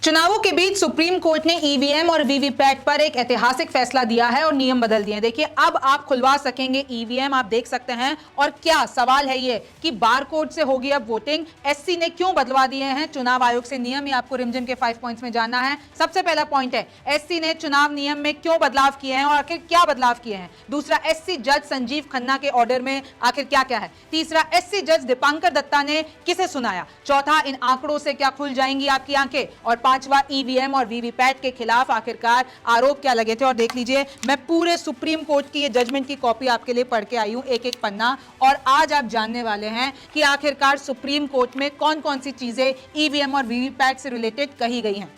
चुनावों के बीच supreme court ने ईवीएम और वीवीपैट पर एक ऐतिहासिक फैसला दिया है और नियम बदल दिए हैं। देखिए, अब आप खुलवा सकेंगे ईवीएम, आप देख सकते हैं। और क्या सवाल है ये कि बारकोड से होगी अब वोटिंग। एससी ने क्यों बदलवा दिए हैं चुनाव आयोग से नियम, ये आपको रिमझिम के 5 पॉइंट्स में जानना है। सबसे पहला पॉइंट है, एससी ने चुनाव नियम में क्यों बदलाव किए हैं और आखिर क्या बदलाव किए हैं। दूसरा, एससी जज संजीव खन्ना के ऑर्डर में आखिर क्या क्या है। तीसरा, एससी जज दीपांकर दत्ता ने किसे सुनाया। चौथा, इन आंकड़ों से क्या खुल जाएंगी आपकी आंखें। और पांचवा, ईवीएम और वीवीपैट के खिलाफ आखिरकार आरोप क्या लगे थे। और देख लीजिए, मैं पूरे सुप्रीम कोर्ट की ये जजमेंट की कॉपी आपके लिए पढ़ के आई हूं, एक एक पन्ना। और आज आप जानने वाले हैं कि आखिरकार सुप्रीम कोर्ट में कौन कौन सी चीजें ईवीएम और वीवीपैट से रिलेटेड कही गई हैं।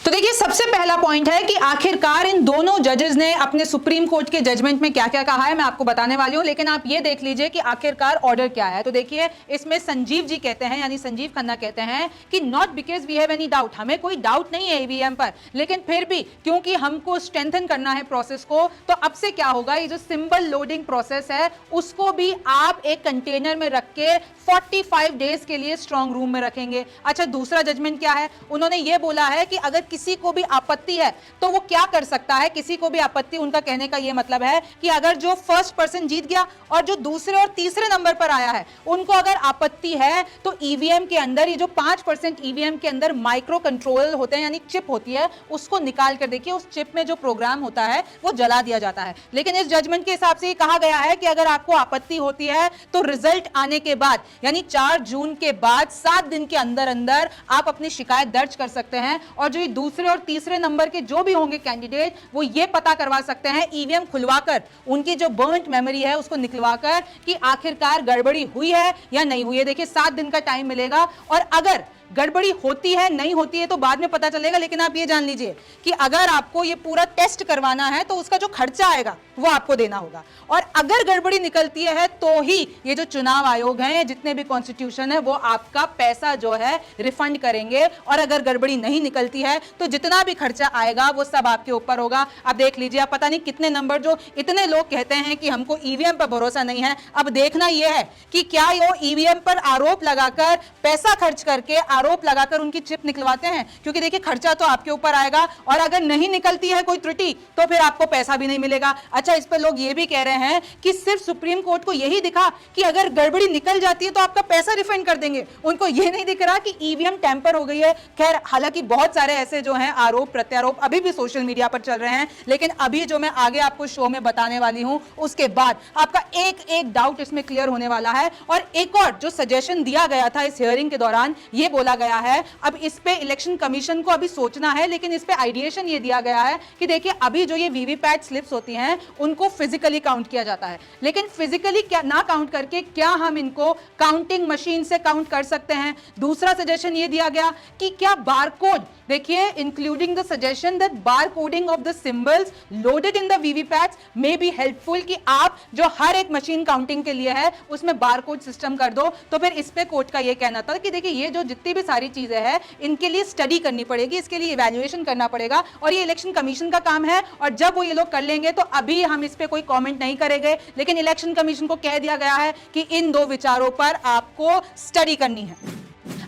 तो देखिए, सबसे पहला पॉइंट है कि आखिरकार इन दोनों जजेस ने अपने सुप्रीम कोर्ट के जजमेंट में क्या क्या कहा है, मैं आपको बताने वाली हूं। लेकिन आप ये देख लीजिए कि आखिरकार ऑर्डर क्या है। तो देखिए, इसमें संजीव जी कहते हैं, यानी संजीव खन्ना कहते हैं कि not because we have any doubt, हमें कोई डाउट नहीं है ईवीएम पर, लेकिन फिर भी क्योंकि हमको स्ट्रेंथन करना है प्रोसेस को, तो अब से क्या होगा, ये जो सिंबल लोडिंग प्रोसेस है उसको भी आप एक कंटेनर में रख के 45 डेज के लिए स्ट्रॉन्ग रूम में रखेंगे। अच्छा, दूसरा जजमेंट क्या है, उन्होंने ये बोला है कि अगर किसी को भी आपत्ति है तो वो क्या कर सकता है। किसी को भी आपत्ति, उनका कहने का ये मतलब है कि अगर जो फर्स्ट पर्सन जीत गया और जो दूसरे और तीसरे नंबर पर आया है उनको अगर आपत्ति है, तो ईवीएम के अंदर ये जो 5% ईवीएम के अंदर माइक्रो कंट्रोल होते हैं, यानी चिप होती है, उसको निकाल कर देखिए, उस चिप में जो प्रोग्राम होता है वो जला दिया जाता है। लेकिन इस जजमेंट के हिसाब से ये कहा गया है कि अगर आपको आपत्ति होती है तो रिजल्ट आने के बाद, यानी 4 जून के बाद 7 दिन के अंदर अंदर आप अपनी शिकायत दर्ज कर सकते हैं। और जो दूसरे और तीसरे नंबर के जो भी होंगे कैंडिडेट, वो ये पता करवा सकते हैं ईवीएम खुलवाकर, उनकी जो बर्न्ड मेमोरी है उसको निकलवाकर, कि आखिरकार गड़बड़ी हुई है या नहीं हुई है। देखिए, 7 दिन का टाइम मिलेगा और अगर गड़बड़ी होती है नहीं होती है तो बाद में पता चलेगा। लेकिन आप ये जान लीजिए कि अगर आपको ये पूरा टेस्ट करवाना है तो उसका जो खर्चा आएगा वो आपको देना होगा। और अगर गड़बड़ी निकलती है तो ही ये जो चुनाव आयोग है, जितने भी कॉन्स्टिट्यूशन है, वो आपका पैसा जो है रिफंड करेंगे। और अगर गड़बड़ी नहीं निकलती है तो जितना भी खर्चा आएगा वो सब आपके ऊपर होगा। अब देख लीजिए, आप पता नहीं कितने नंबर, जो इतने लोग कहते हैं कि हमको ईवीएम पर भरोसा नहीं है, अब देखना यह है कि क्या वो ईवीएम पर आरोप लगाकर, पैसा खर्च करके आरोप लगाकर उनकी चिप निकलवाते हैं। क्योंकि देखिए, खर्चा तो आपके ऊपर आएगा और अगर नहीं निकलती है कोई त्रुटि तो फिर आपको पैसा भी नहीं मिलेगा। अच्छा, इस पर लोग ये भी कह रहे हैं कि सिर्फ सुप्रीम कोर्ट को यही दिखा कि अगर गड़बड़ी निकल जाती है तो आपका पैसा रिफंड कर देंगे, उनको ये नहीं दिख रहा कि ईवीएम टैंपर हो गई है। खैर, हालांकि बहुत सारे ऐसे जो हैं आरोप प्रत्यारोप अभी भी सोशल मीडिया पर चल रहे हैं, लेकिन अभी जो मैं आगे आपको शो में बताने वाली हूं उसके बाद आपका एक एक डाउट इसमें क्लियर होने वाला है। और एक और जो सजेशन दिया गया था इस हियरिंग के दौरान, ये बोला गया है, अब इस पे इलेक्शन कमीशन को अभी सोचना है, लेकिन इस पे आइडिएशन ये दिया गया है कि देखिए, अभी जो ये वीवीपैट स्लिप्स होती हैं उनको फिजिकली काउंट किया जाता है, लेकिन फिजिकली क्या ना काउंट करके क्या हम इनको काउंटिंग मशीन से काउंट कर सकते हैं। दूसरा सजेशन ये दिया गया कि क्या बारकोड, देखिए, including the suggestion that bar coding of the symbols loaded in the VVPATs may be helpful, कि आप जो हर एक मशीन काउंटिंग के लिए है उसमें बारकोड सिस्टम कर दो। तो फिर इस पे कोर्ट का ये कहना था कि देखिए, ये जो जितनी भी सारी चीजें हैं इनके लिए स्टडी करनी पड़ेगी, इसके लिए इवैल्यूएशन करना पड़ेगा और ये इलेक्शन कमीशन का काम है। और जब वो ये लोग कर लेंगे तो अभी हम इस पे कोई कमेंट नहीं करेंगे, लेकिन इलेक्शन कमीशन को कह दिया गया है कि इन दो विचारों पर आपको स्टडी करनी है।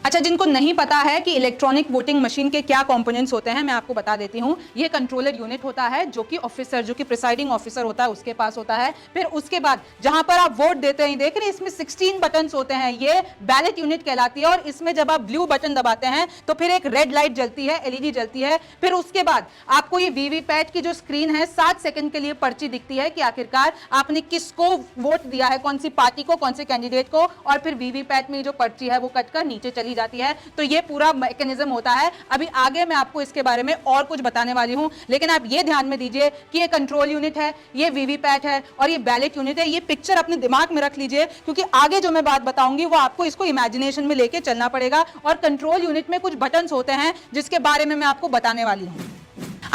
अच्छा, जिनको नहीं पता है कि इलेक्ट्रॉनिक वोटिंग मशीन के क्या कंपोनेंट्स होते हैं, मैं आपको बता देती हूं। ये कंट्रोलर यूनिट होता है जो कि ऑफिसर, जो कि प्रिसाइडिंग ऑफिसर होता है, उसके पास होता है। फिर उसके बाद जहां पर आप वोट देते हैं, देख रहे हैं इसमें 16 बटन्स होते हैं, ये बैलेट यूनिट कहलाती है। और इसमें जब आप ब्लू बटन दबाते हैं तो फिर एक रेड लाइट जलती है, एलईडी जलती है। फिर उसके बाद आपको ये वीवीपैट की जो स्क्रीन है, 7 सेकंड के लिए पर्ची दिखती है कि आखिरकार आपने किसको वोट दिया है, कौन सी पार्टी को, कौन से कैंडिडेट को। और फिर वीवीपैट में जो पर्ची है वो कटकर नीचे चली जाती है। तो ये पूरा मैकेनिज्म होता है। अभी आगे मैं आपको इसके बारे में और कुछ बताने वाली हूं, लेकिन आप ये ध्यान में दीजिए कि ये कंट्रोल यूनिट है, ये वीवीपैट है और ये बैलेट यूनिट है। ये पिक्चर अपने दिमाग में रख लीजिए, क्योंकि आगे जो मैं बात बताऊंगी वो आपको इसको इमेजिनेशन में लेके चलना पड़ेगा। और कंट्रोल यूनिट में कुछ बटन्स होते हैं जिसके बारे में मैं आपको बताने वाली हूं।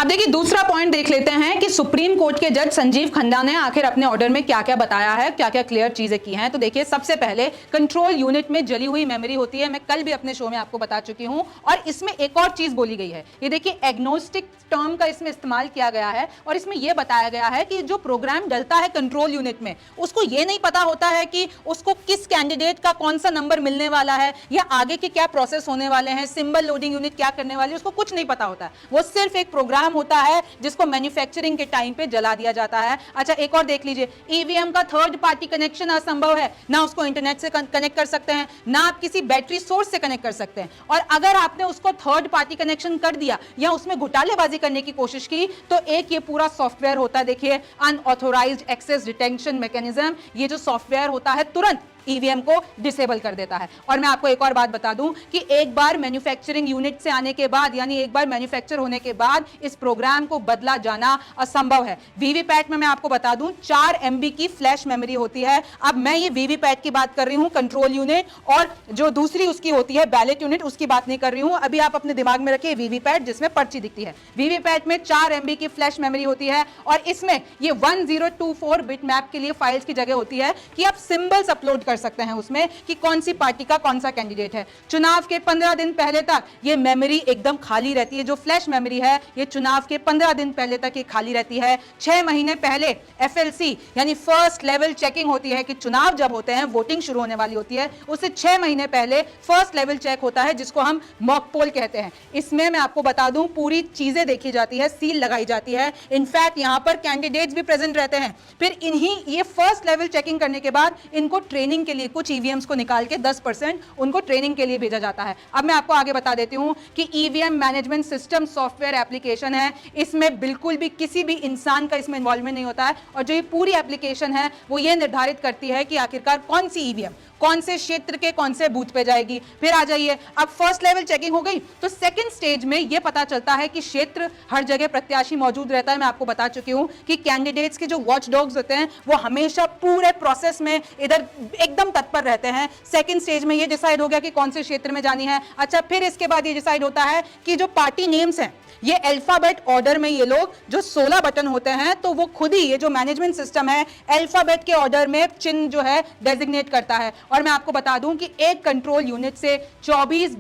अब देखिए दूसरा पॉइंट देख लेते हैं कि सुप्रीम कोर्ट के जज संजीव खन्ना ने आखिर अपने ऑर्डर में क्या क्या बताया है, क्या क्या क्लियर चीजें की हैं। तो देखिए सबसे पहले कंट्रोल यूनिट में जली हुई मेमोरी होती है, मैं कल भी अपने शो में आपको बता चुकी हूं। और इसमें एक और चीज बोली गई है, ये देखिए एग्नोस्टिक टर्म का इसमें इस्तेमाल किया गया है और इसमें यह बताया गया है कि जो प्रोग्राम डलता है कंट्रोल यूनिट में उसको यह नहीं पता होता है कि उसको किस कैंडिडेट का कौन सा नंबर मिलने वाला है या आगे के क्या प्रोसेस होने वाले हैं, सिंबल लोडिंग यूनिट क्या करने वाली है, उसको कुछ नहीं पता होता है। वो सिर्फ एक प्रोग्राम होता है जिसको मैन्युफैक्चरिंग के टाइम पे जला दिया जाता है। अच्छा एक और देख लीजिए, ईवीएम का थर्ड पार्टी कनेक्शन असंभव है, ना उसको इंटरनेट से कनेक्ट कर सकते हैं, ना आप किसी बैटरी सोर्स से कनेक्ट कर सकते हैं। और अगर आपने उसको थर्ड पार्टी कनेक्शन कर दिया या उसमें घोटालेबाजी करने की कोशिश की तो एक ये पूरा सॉफ्टवेयर होता है, देखिए अनऑथोराइज्ड एक्सेस डिटेक्शन मैकेनिज्म, ये जो सॉफ्टवेयर होता है तुरंत ईवीएम को डिसेबल कर देता है। और मैं आपको एक और बात बता दूं कि एक बार मैन्युफैक्चरिंग यूनिट से आने के बाद यानी एक बार मैन्युफैक्चर होने के बाद इस प्रोग्राम को बदला जाना असंभव है। वीवीपैट में मैं आपको बता दूं 4 MB की फ्लैश मेमोरी होती है। अब मैं ये वीवीपैट की बात कर रही हूं कंट्रोल यूनिट, और जो दूसरी उसकी होती है बैलेट यूनिट, उसकी बात नहीं कर रही हूं। अभी आप अपने दिमाग में रखिए वीवीपैट जिसमें पर्ची दिखती है। वीवीपैट में 4 MB की फ्लैश मेमोरी होती है और इसमें ये 1024 बिट मैप के लिए फाइल्स की जगह होती है कि आप सिंबल्स अपलोड कर सकते हैं उसमें कि कौन सी पार्टी का कौन सा कैंडिडेट है। चुनाव के 15 दिन पहले तक ये मेमोरी एकदम खाली रहती है। जो फ्लैश मेमोरी है ये चुनाव के 15 दिन पहले तक ये खाली रहती है। 6 महीने पहले FLC यानी फर्स्ट लेवल चेकिंग होती है कि चुनाव जब होते हैं, वोटिंग शुरू होने वाली होती है, उससे 6 महीने पहले फर्स्ट लेवल चेक होता है जिसको हम मॉक पोल कहते हैं। इसमें मैं आपको बता दूं पूरी चीजें देखी जाती है, सील लगाई जाती है, इनफैक्ट यहां पर कैंडिडेट्स भी प्रेजेंट रहते हैं। फिर इन्हीं ये फर्स्ट लेवल चेकिंग करने के बाद इनको ट्रेनिंग के लिए कुछ ईवीएम्स को निकाल के 10% उनको ट्रेनिंग के लिए भेजा जाता है। अब मैं आपको आगे बता देती हूं कि EVM management system software application है, इसमें बिल्कुल भी किसी भी इंसान का इसमें इन्वॉल्वमेंट नहीं होता है। और जो ये पूरी एप्लीकेशन है वो ये निर्धारित करती है कि आखिरकार कौन सी ईवीएम कौन से क्षेत्र के कौन से बूथ पे जाएगी। फिर आ जाइए, अब फर्स्ट लेवल चेकिंग हो गई तो सेकंड स्टेज में यह पता चलता है कि क्षेत्र हर जगह प्रत्याशी मौजूद रहता है। मैं आपको बता चुकी हूं कि कैंडिडेट्स के जो वॉच डॉग्स होते हैं वो हमेशा पूरे प्रोसेस में इधर एकदम तत्पर रहते हैं। सेकंड स्टेज में यह डिसाइड हो गया कि कौन से क्षेत्र में जानी है। अच्छा फिर इसके बाद ये डिसाइड होता है कि जो पार्टी नेम्स हैं ये अल्फाबेट ऑर्डर में, ये लोग जो 16 बटन होते हैं तो वो खुद ही ये जो मैनेजमेंट सिस्टम है अल्फाबेट के ऑर्डर में चिन्ह जो है डेजिग्नेट करता है। और मैं आपको बता दूं कि एक कंट्रोल यूनिट से 24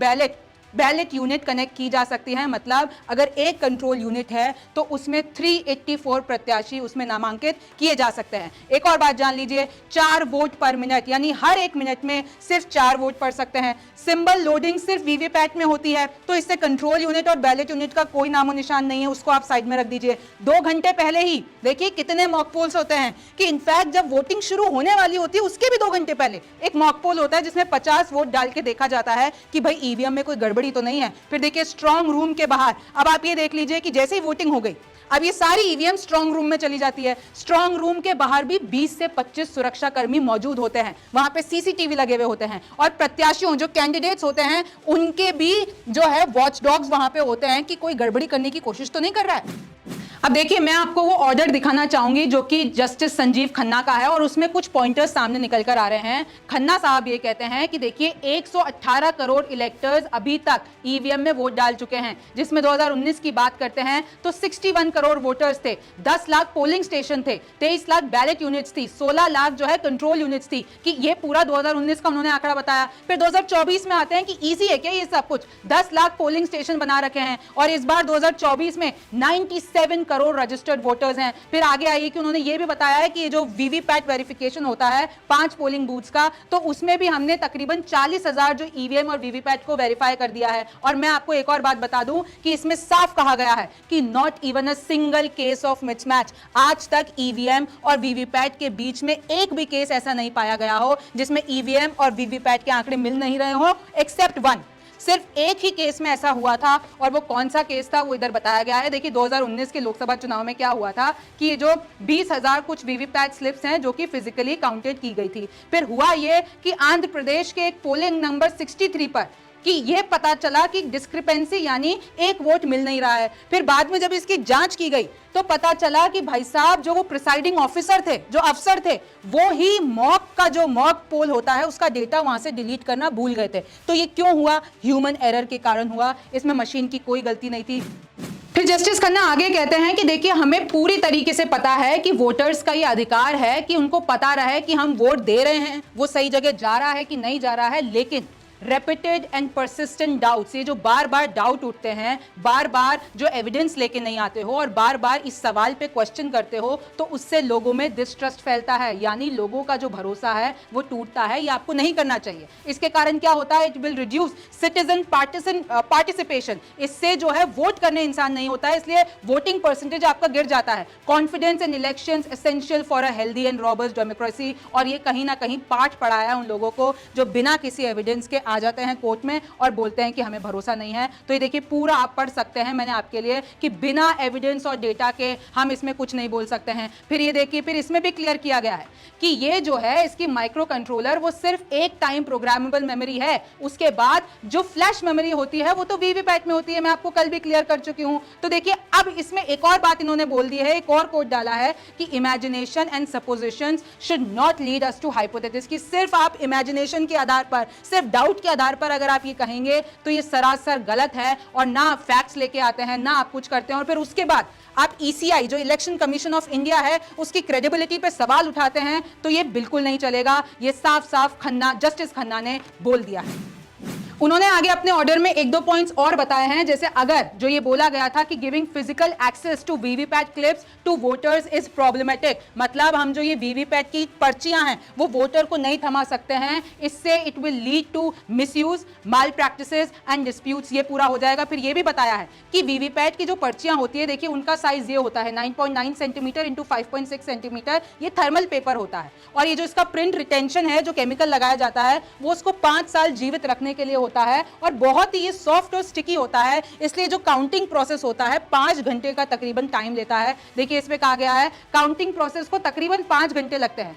बैलेट यूनिट कनेक्ट की जा सकती है। मतलब अगर एक कंट्रोल यूनिट है तो उसमें 384 प्रत्याशी उसमें नामांकित किए जा सकते हैं। एक और बात जान लीजिए, 4 वोट पर मिनट यानी हर 1 मिनट में सिर्फ 4 वोट पड़ सकते हैं। सिंबल लोडिंग सिर्फ वीवीपैट में होती है तो इससे कंट्रोल यूनिट और बैलेट यूनिट का कोई नामो निशान नहीं है, उसको आप साइड में रख दीजिए। 2 घंटे पहले ही देखिए कितने मॉक पोल्स होते हैं कि इनफैक्ट जब वोटिंग शुरू होने वाली होती है उसके भी 2 घंटे पहले एक मॉक पोल होता है जिसमें 50 वोट डाल के देखा जाता है कि भाई ईवीएम में कोई गड़बड़ी तो नहीं है। फिर देखिए स्ट्रांग रूम के बाहर, अब आप ये देख लीजिए कि जैसे ही वोटिंग हो गई अब ये सारी ईवीएम स्ट्रांग रूम में चली जाती है। स्ट्रांग रूम के बाहर भी 20 से 25 सुरक्षा कर्मी मौजूद होते हैं, वहां पे सीसीटीवी लगे हुए होते हैं और प्रत्याशियों जो कैंडिडेट्स होते हैं उनके भी जो है वॉच डॉग्स वहां पे होते हैं कि कोई गड़बड़ी करने की कोशिश तो नहीं कर रहा है। अब देखिए मैं आपको वो ऑर्डर दिखाना चाहूंगी जो कि जस्टिस संजीव खन्ना का है और उसमें कुछ पॉइंटर्स सामने निकल कर आ रहे हैं। खन्ना साहब ये कहते हैं कि देखिए 118 करोड़ इलेक्टर्स अभी तक ईवीएम में वोट डाल चुके हैं, जिसमें 2019 की बात करते हैं तो 61 करोड़ वोटर्स थे, 10 लाख पोलिंग स्टेशन थे, 23 लाख बैलेट यूनिट्स थी, 16 लाख जो है कंट्रोल यूनिट्स थी। कि ये पूरा 2019 का उन्होंने आंकड़ा बताया। फिर 2024 में आते हैं कि ईजी है क्या ये सब कुछ, 10 लाख पोलिंग स्टेशन बना रखे हैं और इस बार 2024 में 97 करोड़ रजिस्टर्ड वोटर्स हैं। फिर आगे आइए कि उन्होंने ये भी बताया है कि ये जो वीवीपैट वेरिफिकेशन होता है 5 पोलिंग बूथ्स का, तो उसमें भी हमने तकरीबन 40,000 जो ईवीएम और वीवीपैट को वेरीफाई कर दिया है। और मैं आपको एक और बात बता दूं कि इसमें साफ कहा गया है कि not even a single case of mismatch. आज तक ईवीएम और वीवीपैट के बीच में एक भी केस ऐसा नहीं पाया गया हो जिसमें ईवीएम और वीवीपैट के आंकड़े मिल नहीं रहे हो, एक्सेप्ट वन। सिर्फ एक ही केस में ऐसा हुआ था और वो कौन सा केस था वो इधर बताया गया है। देखिए 2019 के लोकसभा चुनाव में क्या हुआ था कि ये जो 20,000 कुछ वीवीपैट स्लिप्स हैं जो कि फिजिकली काउंटेड की गई थी। फिर हुआ ये कि आंध्र प्रदेश के एक पोलिंग नंबर 63 पर कि ये पता चला कि डिस्क्रिपेंसी यानी एक वोट मिल नहीं रहा है। फिर बाद में जब इसकी जांच की गई तो पता चला कि भाई साहब जो वो प्रिसाइडिंग ऑफिसर थे, जो अफसर थे, वो ही मॉक का जो मॉक पोल होता है उसका डेटा वहां से डिलीट करना भूल गए थे। तो ये क्यों हुआ? ह्यूमन एरर के कारण हुआ, इसमें मशीन की कोई गलती नहीं थी। फिर जस्टिस खन्ना आगे कहते हैं कि देखिए हमें पूरी तरीके से पता है कि वोटर्स का ये अधिकार है कि उनको पता रहे कि हम वोट दे रहे हैं, वो सही जगह जा रहा है कि नहीं जा रहा है, लेकिन रेपिटेड एंड परसिस्टेंट डाउट्स, ये जो बार बार डाउट उठते हैं, बार बार जो एविडेंस लेके नहीं आते हो और बार बार इस सवाल पे क्वेश्चन करते हो, तो उससे लोगों में डिस्ट्रस्ट फैलता है, यानी लोगों का जो भरोसा है वो टूटता है। ये आपको नहीं करना चाहिए। इसके कारण क्या होता है, it will reduce citizen participation, इससे जो है वोट करने इंसान नहीं होता है, इसलिए वोटिंग परसेंटेज आपका गिर जाता है। Confidence in elections essential for a healthy and robust democracy, और ये कहीं ना कहीं पाठ पढ़ाया उन लोगों को जो बिना किसी एविडेंस के आ जाते हैं कोर्ट में और बोलते हैं कि हमें भरोसा नहीं है। तो ये देखिए पूरा आप पढ़ सकते हैं मैंने आपके लिए कि बिना एविडेंस और डेटा के हम इसमें कुछ नहीं बोल सकते हैं। फिर ये देखिए, फिर इसमें भी क्लियर किया गया है कि ये जो है इसकी माइक्रो कंट्रोलर वो सिर्फ एक टाइम प्रोग्रामेबल मेमोरी है, उसके बाद जो फ्लैश मेमोरी होती है वो तो वीवीपैट में होती है, मैं आपको कल भी क्लियर कर चुकी हूं। तो देखिए अब इसमें एक और बात इन्होंने बोल दी है, एक और कोड डाला है कि imagination and suppositions should not lead us to hypothesis, कि सिर्फ आप इमेजिनेशन के आधार पर, सिर्फ डाउट के आधार पर अगर आप ये कहेंगे तो ये सरासर गलत है, और ना आप फैक्ट्स लेके आते हैं, ना आप कुछ करते हैं, और फिर उसके बाद आप ईसीआई जो इलेक्शन कमीशन ऑफ इंडिया है उसकी क्रेडिबिलिटी पे सवाल उठाते हैं, तो ये बिल्कुल नहीं चलेगा। ये साफ साफ खन्ना, जस्टिस खन्ना ने बोल दिया है। उन्होंने आगे अपने ऑर्डर में एक दो पॉइंट्स और बताए हैं, जैसे अगर जो ये बोला गया था कि giving physical access to VVPAT clips to voters is problematic, मतलब हम जो ये वीवीपैट की पर्चियां हैं वो वोटर को नहीं थमा सकते हैं, इससे it will lead to misuse, malpractices and disputes, ये पूरा हो जाएगा। फिर ये भी बताया है कि वीवीपैट की जो पर्चियां होती है, देखिए उनका साइज ये होता है 9.9 सेंटीमीटर इंटू 5.6 सेंटीमीटर, ये थर्मल पेपर होता है, और ये जो इसका प्रिंट रिटेंशन है, जो केमिकल लगाया जाता है, वो उसको 5 साल जीवित रखने के लिए होता है, और बहुत ही ये सॉफ्ट और स्टिकी होता है, इसलिए जो काउंटिंग प्रोसेस होता है 5 घंटे का तकरीबन टाइम लेता है। देखिए इसमें कहा गया है काउंटिंग प्रोसेस को तकरीबन 5 घंटे लगते हैं।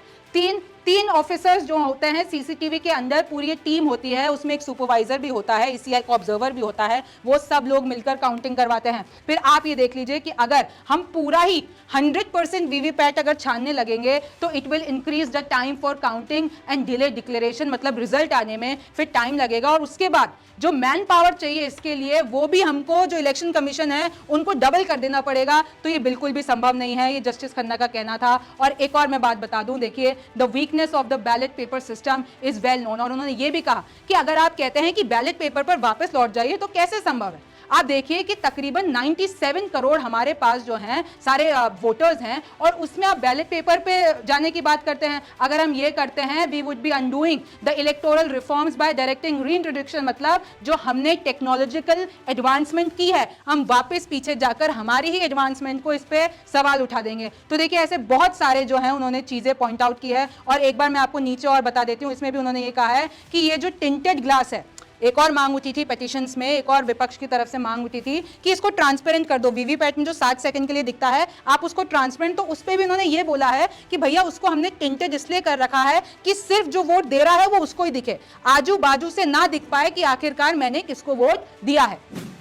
तीन ऑफिसर्स जो होते हैं सीसीटीवी के अंदर, पूरी टीम होती है, उसमें एक सुपरवाइजर भी होता है, ईसीआई का ऑब्जर्वर भी होता है, वो सब लोग मिलकर काउंटिंग करवाते हैं। फिर आप ये देख लीजिए कि अगर हम पूरा ही 100% वीवीपैट अगर छानने लगेंगे तो it will increase the time for counting and delay declaration, मतलब रिजल्ट आने में फिर टाइम लगेगा, और उसके बाद जो मैन पावर चाहिए इसके लिए वो भी हमको, जो इलेक्शन कमीशन है उनको डबल कर देना पड़ेगा, तो ये बिल्कुल भी संभव नहीं है, ये जस्टिस खन्ना का कहना था। और एक और मैं बात बता दूं, देखिए the weakness of the ballot paper system is well known, और उन्होंने ये भी कहा कि अगर आप कहते हैं कि बैलेट पेपर पर वापस लौट जाइए तो कैसे संभव है। आप देखिए कि तकरीबन 97 करोड़ हमारे पास जो हैं सारे वोटर्स हैं, और उसमें आप बैलेट पेपर पे जाने की बात करते हैं। अगर हम ये करते हैं, we would be undoing the electoral reforms by directing reintroduction, मतलब जो हमने टेक्नोलॉजिकल एडवांसमेंट की है हम वापस पीछे जाकर हमारी ही एडवांसमेंट को इस पे सवाल उठा देंगे। तो देखिए ऐसे बहुत सारे जो हैं उन्होंने चीजें पॉइंट आउट की है, और एक बार मैं आपको नीचे और बता देती हूँ, इसमें भी उन्होंने ये कहा है कि ये जो टिंटेड ग्लास है, एक और मांग उठी थी पेटिशंस में, एक और विपक्ष की तरफ से मांग उठी थी कि इसको ट्रांसपेरेंट कर दो, वीवीपैट में जो 7 सेकंड के लिए दिखता है आप उसको ट्रांसपेरेंट, तो उस पे भी उन्होंने ये बोला है कि भैया उसको हमने टिंटेड इसलिए कर रखा है कि सिर्फ जो वोट दे रहा है वो उसको ही दिखे, आजू बाजू से ना दिख पाए कि आखिरकार मैंने किसको वोट दिया है।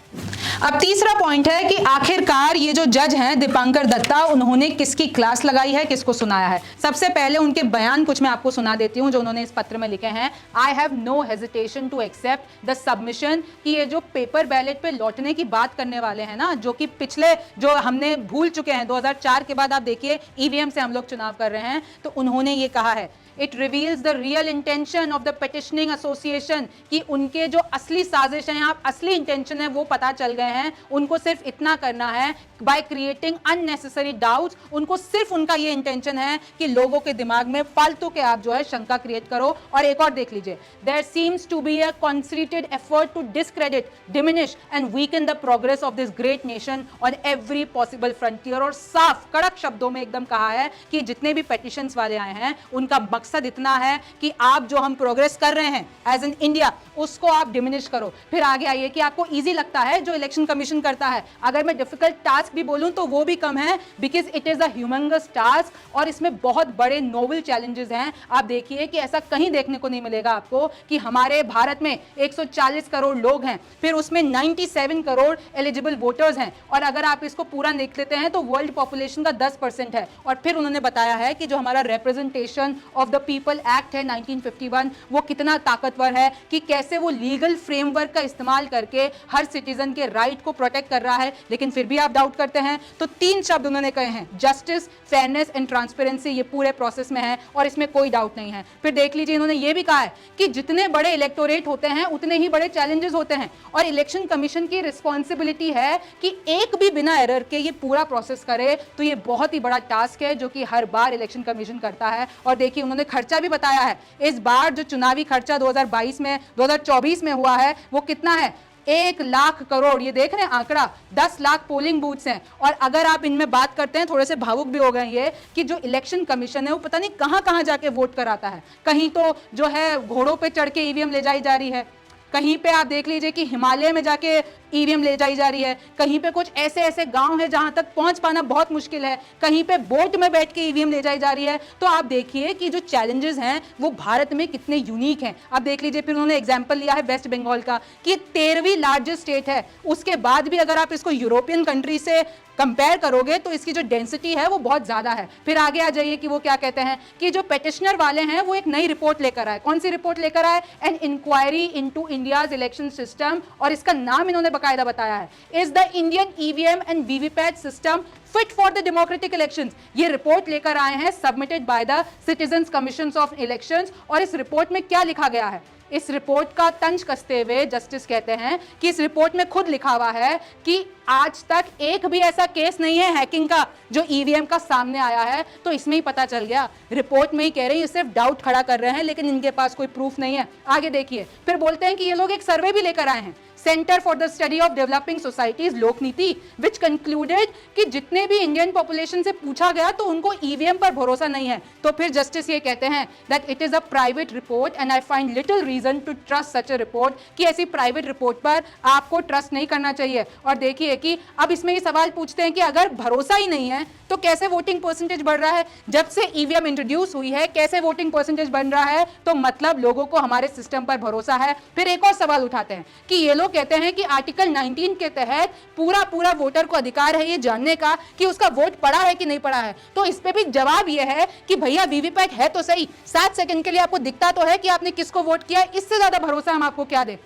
अब तीसरा पॉइंट है कि आखिरकार ये जो जज हैं दीपांकर दत्ता, उन्होंने किसकी क्लास लगाई है, किसको सुनाया है। सबसे पहले उनके बयान कुछ मैं आपको सुना देती हूं जो उन्होंने इस पत्र में लिखे हैं। I have no hesitation to accept the submission, कि ये जो पेपर बैलेट पे लौटने की बात करने वाले हैं ना, जो कि पिछले जो हमने भूल चुके हैं, 2004 के बाद आप देखिए ईवीएम से हम लोग चुनाव कर रहे हैं, तो उन्होंने ये कहा है it reveals the real intention of the petitioning association, कि उनके जो असली साजिश है, आप असली इंटेंशन है वो पता चल गए हैं। उनको सिर्फ इतना करना है, बाय क्रिएटिंग अननेसेसरी डाउट्स, उनको सिर्फ उनका ये इंटेंशन है कि लोगों के दिमाग में फालतू के आप जो है शंका क्रिएट करो। और एक और देख लीजिए, there seems to be a concentrated effort to discredit, diminish and weaken the progress of this great nation on every possible frontier. और साफ कड़क शब्दों में एकदम कहा है कि जितने भी पेटिशंस वाले आए हैं उनका मकसद इतना है कि आप जो हम प्रोग्रेस कर रहे हैं एज एन इंडिया उसको आप डिमिनिश करो। फिर आगे आइए कि आपको इजी लगता है जो इलेक्शन कमीशन करता है, अगर मैं डिफिकल्ट टास्क भी बोलूं तो वो भी कम है, because it is a humongous task और इसमें बहुत बड़े नोबल चैलेंजेस हैं। आप देखिए कि ऐसा कहीं देखने को नहीं मिलेगा आपको कि हमारे भारत में 140 करोड़ लोग हैं, फिर उसमें 97 करोड़ एलिजिबल वोटर्स हैं, और अगर आप इसको पूरा देख लेते हैं तो वर्ल्ड पॉपुलेशन का 10% है। और फिर उन्होंने बताया है कि जो हमारा representation of the people act है 1951 वो कितना ताकतवर है, कि कैसे वो लीगल फ्रेमवर्क का इस्तेमाल करके हर सिटीजन के राइट को प्रोटेक्ट कर रहा है, लेकिन फिर भी आप डाउट करते हैं। तो 3 शब्द उन्होंने कहे हैं, जस्टिस, फेयरनेस एंड ट्रांसपेरेंसी, ये पूरे प्रोसेस में है और इसमें कोई डाउट नहीं है। फिर देख लीजिए, इन्होंने ये भी कहा है कि जितने बड़े इलेक्टोरेट होते हैं उतने ही बड़े चैलेंजेस होते हैं और इलेक्शन कमीशन की रिस्पॉन्सिबिलिटी है कि एक भी बिना एरर के ये पूरा प्रोसेस करे। तो ये बहुत ही बड़ा टास्क है जो कि हर बार इलेक्शन कमीशन करता है। और देखिए, उन्होंने खर्चा भी बताया है। इस बार जो चुनावी खर्चा 2024 में हुआ है वो कितना है, 1 लाख करोड़। ये देख रहे हैं आंकड़ा, 10 लाख पोलिंग बूथ्स हैं। और अगर आप इनमें बात करते हैं, थोड़े से भावुक भी हो गए ये, कि जो इलेक्शन कमीशन है वो पता नहीं कहां कहां जाके वोट कराता है। कहीं तो जो है घोड़ों पे चढ़ के ईवीएम ले जाई जा रही है, कहीं पे आप देख लीजिए कि हिमालय में जाके ईवीएम ले जाई जा रही है, कहीं पे कुछ ऐसे ऐसे गांव है जहां तक पहुंच पाना बहुत मुश्किल है, कहीं पे बोट में बैठ के ईवीएम ले जाई जा रही है। तो आप देखिए कि जो चैलेंजेस हैं वो भारत में कितने यूनिक हैं। आप देख लीजिए, फिर उन्होंने एग्जांपल लिया है वेस्ट बंगाल का कि 13वीं लार्जेस्ट स्टेट है, उसके बाद भी अगर आप इसको यूरोपियन कंट्री से कंपेयर करोगे तो इसकी जो डेंसिटी है वो बहुत ज्यादा है। फिर आगे आ जाइए कि वो क्या कहते हैं कि जो पेटिशनर वाले हैं वो एक नई रिपोर्ट लेकर आए। कौन सी रिपोर्ट लेकर आए, an inquiry into India's election system, और इसका नाम इन्होंने बकायदा बताया है, is the Indian EVM and VVPAT system fit for the democratic elections. ये रिपोर्ट लेकर आए हैं, submitted by the citizens commission of elections. और इस रिपोर्ट में क्या लिखा गया है, इस रिपोर्ट का तंज कसते हुए जस्टिस कहते हैं कि इस रिपोर्ट में खुद लिखा हुआ है कि आज तक एक भी ऐसा केस नहीं है हैकिंग का जो ईवीएम का सामने आया है। तो इसमें ही पता चल गया, रिपोर्ट में ही कह रहे हैं, सिर्फ डाउट खड़ा कर रहे हैं लेकिन इनके पास कोई प्रूफ नहीं है। आगे देखिए, फिर बोलते हैं कि ये लोग एक सर्वे भी लेकर आए हैं, centre for the study of developing societies Lokniti, which concluded कि जितने भी इंडियन पॉपुलेशन से पूछा गया तो उनको ईवीएम पर भरोसा नहीं है। तो फिर जस्टिस ये कहते हैं that it is a private report and I find little reason to trust such a report, कि ऐसी प्राइवेट रिपोर्ट पर आपको ट्रस्ट नहीं करना चाहिए। और देखिए कि अब इसमें ये सवाल पूछते हैं कि अगर भरोसा ही नहीं है तो कैसे वोटिंग परसेंटेज बढ़ रहा है, जब से ईवीएम इंट्रोड्यूस हुई है कैसे वोटिंग परसेंटेज बन रहा है, तो मतलब लोगों को हमारे सिस्टम पर भरोसा है। फिर एक और सवाल उठाते हैं कि ये लोग कहते हैं कि आर्टिकल 19 के तहत पूरा वोटर को अधिकार है ये जानने का कि उसका वोट पड़ा है कि नहीं पड़ा है। तो इस पे भी जवाब ये है कि भैया वीवीपैट है तो सही, 7 सेकंड के लिए आपको दिखता तो है कि आपने किसको वोट किया, इससे ज्यादा भरोसा हम आपको क्या दें।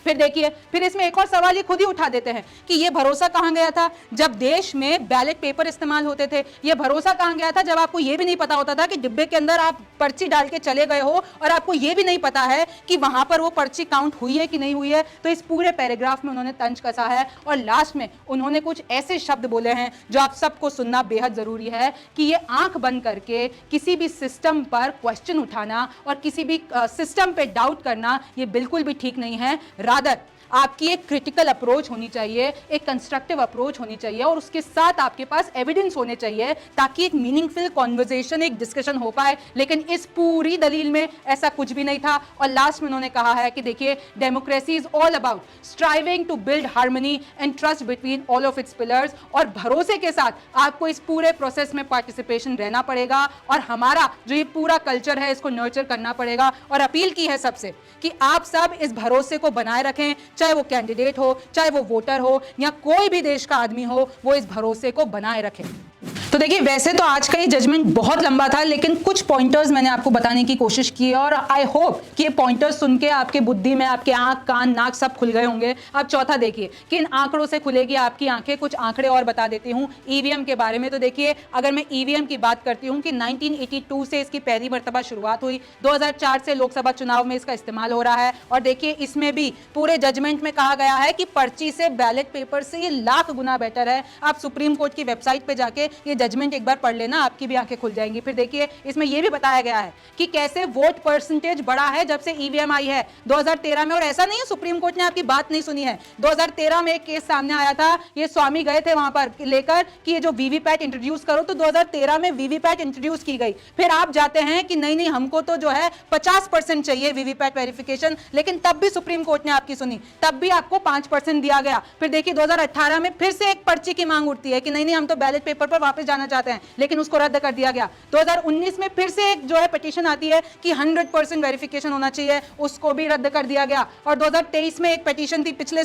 फिर देखिए, फिर इसमें एक और सवाल ये खुद ही उठा देते हैं कि ये भरोसा कहां गया था जब देश में बैलेट पेपर इस्तेमाल होते थे, ये भरोसा कहां गया था जब आपको ये भी नहीं पता होता था कि डिब्बे के अंदर आप पर्ची डाल के चले गए हो और आपको ये भी नहीं पता है कि वहां पर वो पर्ची काउंट हुई है कि नहीं हुई है। तो इस पूरे पैराग्राफ में उन्होंने तंज कसा है और लास्ट में उन्होंने कुछ ऐसे शब्द बोले हैं जो आप सबको सुनना बेहद जरूरी है कि ये आंख बंद करके किसी भी सिस्टम पर क्वेश्चन उठाना और किसी भी सिस्टम पे डाउट करना ये बिल्कुल भी ठीक नहीं है। रादर आपकी एक क्रिटिकल अप्रोच होनी चाहिए, एक कंस्ट्रक्टिव अप्रोच होनी चाहिए और उसके साथ आपके पास एविडेंस होने चाहिए ताकि एक मीनिंगफुल कॉन्वर्सेशन, एक डिस्कशन हो पाए। लेकिन इस पूरी दलील में ऐसा कुछ भी नहीं था। और लास्ट में उन्होंने कहा है कि देखिए, democracy is all about striving to build harmony and trust between all of its pillars, और भरोसे के साथ आपको इस पूरे प्रोसेस में पार्टिसिपेशन रहना पड़ेगा और हमारा जो ये पूरा कल्चर है इसको नर्चर करना पड़ेगा। और अपील की है सबसे कि आप सब इस भरोसे को बनाए रखें, चाहे वो कैंडिडेट हो, चाहे वो वोटर हो या कोई भी देश का आदमी हो, वो इस भरोसे को बनाए रखे। तो देखिए, वैसे तो आज का ये जजमेंट बहुत लंबा था लेकिन कुछ पॉइंटर्स मैंने आपको बताने की कोशिश की और आई होप कि ये पॉइंटर्स सुन के आपके बुद्धि में आपके आंख, कान, नाक सब खुल गए होंगे। अब चौथा देखिए कि इन आंकड़ों से खुलेगी आपकी आंखें। कुछ आंकड़े और बता देती हूँ ईवीएम के बारे में। तो देखिए, अगर मैं ईवीएम की बात करती हूँ कि 1982 से इसकी पहली मर्तबा शुरुआत हुई, 2004 से लोकसभा चुनाव में इसका इस्तेमाल हो रहा है। और देखिए, इसमें भी पूरे जजमेंट में कहा गया है कि पर्ची से, बैलेट पेपर से ये लाख गुना बेटर है। आप सुप्रीम कोर्ट की वेबसाइट पे जाके ये जजमेंट एक बार पढ़ लेना, आपकी भी आंखें खुल जाएंगी। फिर देखिए, इसमें यह भी बताया गया है कि कैसे वोट परसेंटेज बढ़ा है जब से ईवीएम आई है 2013 में। और ऐसा नहीं है सुप्रीम कोर्ट ने आपकी बात नहीं सुनी है, 2013 में एक केस सामने आया था, ये स्वामी गए थे वहां पर लेकर कि ये जो वीवीपैट इंट्रोड्यूस करो, तो 2013 में वीवीपैट इंट्रोड्यूस की गई। फिर आप जाते हैं कि नहीं हमको तो जो है 50% चाहिए वीवीपैट वेरिफिकेशन, लेकिन तब भी सुप्रीम कोर्ट ने आपकी सुनी, तब भी आपको 5% दिया गया। फिर देखिए 2018 में फिर से एक पर्ची की मांग उठती है कि नहीं हम तो बैलेट पेपर पर वापस जाना चाहते हैं, लेकिन उसको रद्द कर दिया गया। 2019 में फिर से एक जो है पिटीशन आती है कि 100% वेरिफिकेशन होना चाहिए, उसको भी रद्द कर दिया गया। और 2023 में एक पिटीशन थी पिछले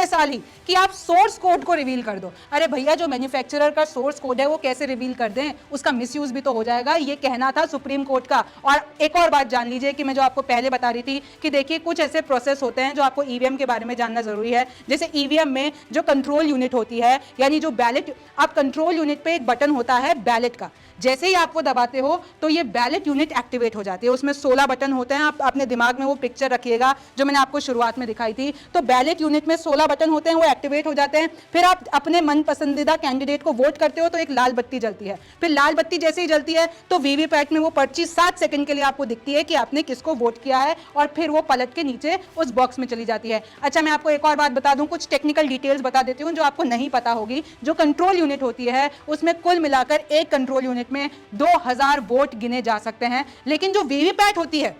साल ही कि आप सोर्स कोड को रिवील कर दो। अरे भैया, जो मैन्युफैक्चरर का सोर्स कोड है वो कैसे रिवील कर दें, उसका मिसयूज भी तो हो जाएगा, ये कहना था सुप्रीम कोर्ट का। और एक और बात जान लीजिए कि मैं जो आपको पहले बता रही थी कि देखिए कुछ ऐसे प्रोसेस होते हैं जो आपको ईवीएम के बारे में जानना जरूरी है। जैसे ईवीएम में जो कंट्रोल यूनिट होती है, यानी जो बैलेट, आप कंट्रोल यूनिट पे एक बटन होता है बैलेट का, जैसे ही आप वो दबाते हो तो ये बैलेट यूनिट एक्टिवेट हो जाती है। उसमें 16 बटन होते हैं, आप अपने दिमाग में वो पिक्चर रखिएगा जो मैंने आपको शुरुआत में दिखाई थी। तो बैलेट यूनिट में 16 बटन होते हैं, वो एक्टिवेट हो जाते हैं। फिर आप अपने मन पसंदीदा कैंडिडेट को वोट करते हो तो एक लाल बत्ती जलती है। फिर लाल बत्ती जैसे ही जलती है तो वीवीपैट में वो पर्ची 7 सेकंड के लिए आपको दिखती है कि आपने किसको वोट किया है, और फिर वो पलट के नीचे उस बॉक्स में चली जाती है। अच्छा, मैं आपको एक और बात बता दूं, कुछ टेक्निकल डिटेल्स बता देती हूं जो आपको नहीं पता होगी। जो कंट्रोल यूनिट होती है उसमें कुल मिलाकर एक कंट्रोल यूनिट में 2000 वोट गिने जा सकते हैं, लेकिन जो वीवीपैट होती है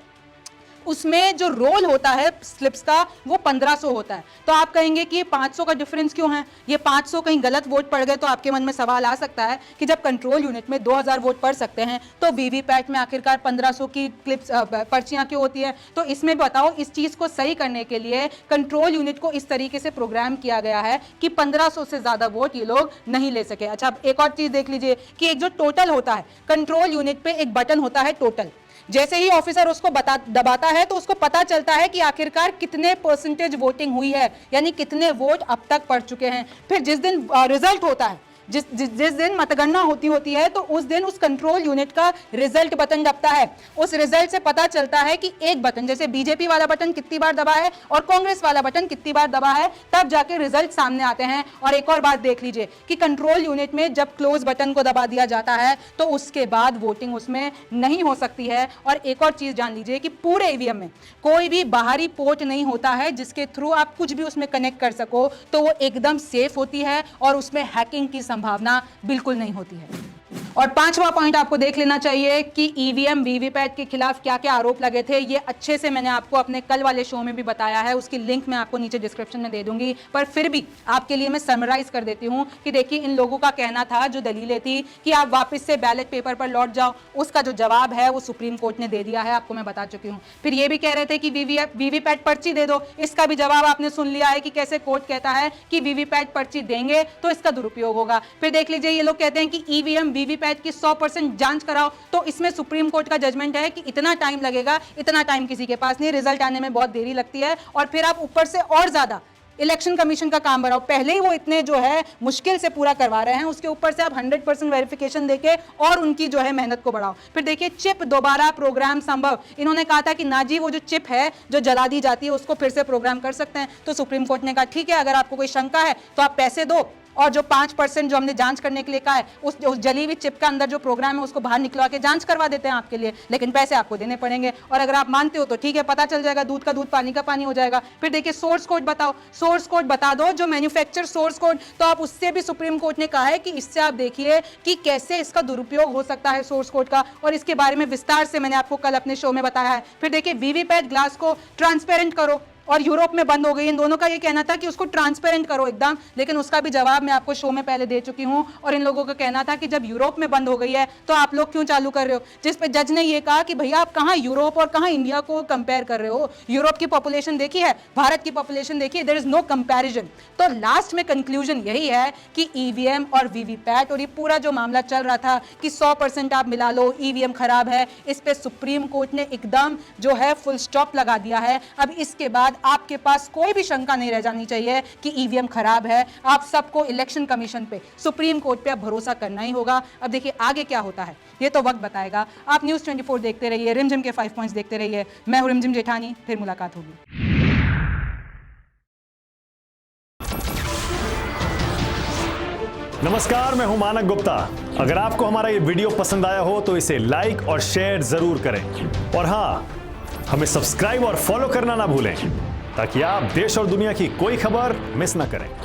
उसमें जो रोल होता है स्लिप्स का वो 1500 होता है। तो आप कहेंगे कि ये 500 का डिफरेंस क्यों है, ये 500 कहीं गलत वोट पड़ गए, तो आपके मन में सवाल आ सकता है कि जब कंट्रोल यूनिट में 2000 वोट पड़ सकते हैं तो वीवीपैट में आखिरकार 1500 की क्लिप्स पर्चियां क्यों होती है। तो इसमें बताओ, इस चीज को सही करने के लिए कंट्रोल यूनिट को इस तरीके से प्रोग्राम किया गया है कि 1500 से ज्यादा वोट ये लोग नहीं ले सके। अच्छा, अब एक और चीज देख लीजिए कि एक जो टोटल होता है, कंट्रोल यूनिट पे एक बटन होता है टोटल, जैसे ही ऑफिसर उसको दबाता है तो उसको पता चलता है कि आखिरकार कितने परसेंटेज वोटिंग हुई है, यानी कितने वोट अब तक पड़ चुके हैं। फिर जिस दिन रिजल्ट होता है, जिस दिन मतगणना होती है तो उस दिन उस कंट्रोल यूनिट का रिजल्ट बटन दबता है। उस रिजल्ट से पता चलता है कि एक बटन, जैसे बीजेपी वाला बटन कितनी बार दबा है और कांग्रेस वाला बटन कितनी बार दबा है, तब जाके रिजल्ट सामने आते हैं। और एक और बात देख लीजिए कि कंट्रोल यूनिट में जब क्लोज बटन को दबा दिया जाता है तो उसके बाद वोटिंग उसमें नहीं हो सकती है। और एक और चीज जान लीजिए कि पूरे ईवीएम में कोई भी बाहरी पोर्ट नहीं होता है जिसके थ्रू आप कुछ भी उसमें कनेक्ट कर सको, तो वो एकदम सेफ होती है और उसमें हैकिंग की संभावना बिल्कुल नहीं होती है। और 5वां पॉइंट आपको देख लेना चाहिए कि ईवीएम वीवीपैट के खिलाफ क्या क्या आरोप लगे थे। ये अच्छे से मैंने आपको अपने कल वाले शो में भी बताया है, उसकी लिंक मैं आपको नीचे डिस्क्रिप्शन में दे दूंगी, पर फिर भी आपके लिए मैं समराइज कर देती हूं कि देखिए इन लोगों का कहना था, जो दलीलें थी कि आप वापस से बैलेट पेपर पर लौट जाओ, उसका जो जवाब है वो सुप्रीम कोर्ट ने दे दिया है, आपको मैं बता चुकी हूँ। फिर ये भी कह रहे थे कि वीवीपैट पर्ची दे दो, इसका भी जवाब आपने सुन लिया है कि कैसे कोर्ट कहता है कि वीवीपैट पर्ची देंगे तो इसका दुरुपयोग होगा। फिर देख लीजिए, ये लोग कहते हैं कि ईवीएम वीवीपैट की 100% जांच कराओ, तो इसमें सुप्रीम कोर्ट का जजमेंट है कि इतना टाइम लगेगा, इतना टाइम किसी के पास नहीं, रिजल्ट आने में बहुत देरी लगती है। और फिर आप ऊपर से और ज्यादा इलेक्शन कमीशन का काम बढ़ाओ, पहले ही वो इतने जो है मुश्किल से पूरा करवा रहे हैं, उसके ऊपर से आप 100% वेरिफिकेशन देके और उनकी जो है मेहनत को बढ़ाओ। फिर देखिए, चिप दोबारा प्रोग्राम संभव, इन्होंने कहा था कि ना जी वो जो चिप है जो जला दी जाती है उसको फिर से प्रोग्राम कर सकते हैं। तो सुप्रीम कोर्ट ने कहा ठीक है, अगर आपको कोई शंका है तो आप पैसे दो, और जो 5% जो हमने जांच करने के लिए कहा है उस जली हुई चिप का अंदर जो प्रोग्राम है उसको बाहर निकलवा के जांच करवा देते हैं आपके लिए, लेकिन पैसे आपको देने पड़ेंगे। और अगर आप मानते हो तो ठीक है, पता चल जाएगा, दूध का दूध पानी का पानी हो जाएगा। फिर देखिए, सोर्स कोड बताओ, सोर्स कोड बता दो, जो मैन्युफैक्चर सोर्स कोड, तो आप उससे भी सुप्रीम कोर्ट ने कहा है कि इससे आप देखिए कि कैसे इसका दुरुपयोग हो सकता है सोर्स कोड का, और इसके बारे में विस्तार से मैंने आपको कल अपने शो में बताया है। फिर देखिए, वीवीपैट ग्लास को ट्रांसपेरेंट करो, और यूरोप में बंद हो गई। इन दोनों का ये कहना था कि उसको ट्रांसपेरेंट करो एकदम, लेकिन उसका भी जवाब मैं आपको शो में पहले दे चुकी हूं। और इन लोगों का कहना था कि जब यूरोप में बंद हो गई है तो आप लोग क्यों चालू कर रहे हो, जिस पे जज ने ये कहा कि भैया आप कहां यूरोप और कहां इंडिया को कंपेयर कर रहे हो, यूरोप की पॉपुलेशन देखी है, भारत की पॉपुलेशन देखी, देयर इज नो कंपैरिजन। तो लास्ट में कंक्लूजन यही है कि ईवीएम और वीवीपैट और ये पूरा जो मामला चल रहा था कि 100% आप मिला लो, ईवीएम खराब है, इस पे सुप्रीम कोर्ट ने एकदम जो है फुल स्टॉप लगा दिया है। अब इसके बाद आपके पास कोई भी शंका नहीं रह जानी चाहिए कि ईवीएम खराब है। आप सबको इलेक्शन कमीशन पे, सुप्रीम कोर्ट पे अब भरोसा करना ही होगा। अब देखिए आगे क्या होता है ये तो वक्त बताएगा। आप न्यूज़ 24 देखते रहिए, रिमझिम के 5 पॉइंट्स देखते रहिए। मैं हूं रिमझिम जेठानी, फिर मुलाकात होगी। नमस्कार, मैं हूं मानक गुप्ता। अगर आपको हमारा ये वीडियो पसंद आया हो तो इसे लाइक और शेयर जरूर करें, और हाँ, हमें सब्सक्राइब और फॉलो करना ना भूलें ताकि आप देश और दुनिया की कोई खबर मिस ना करें।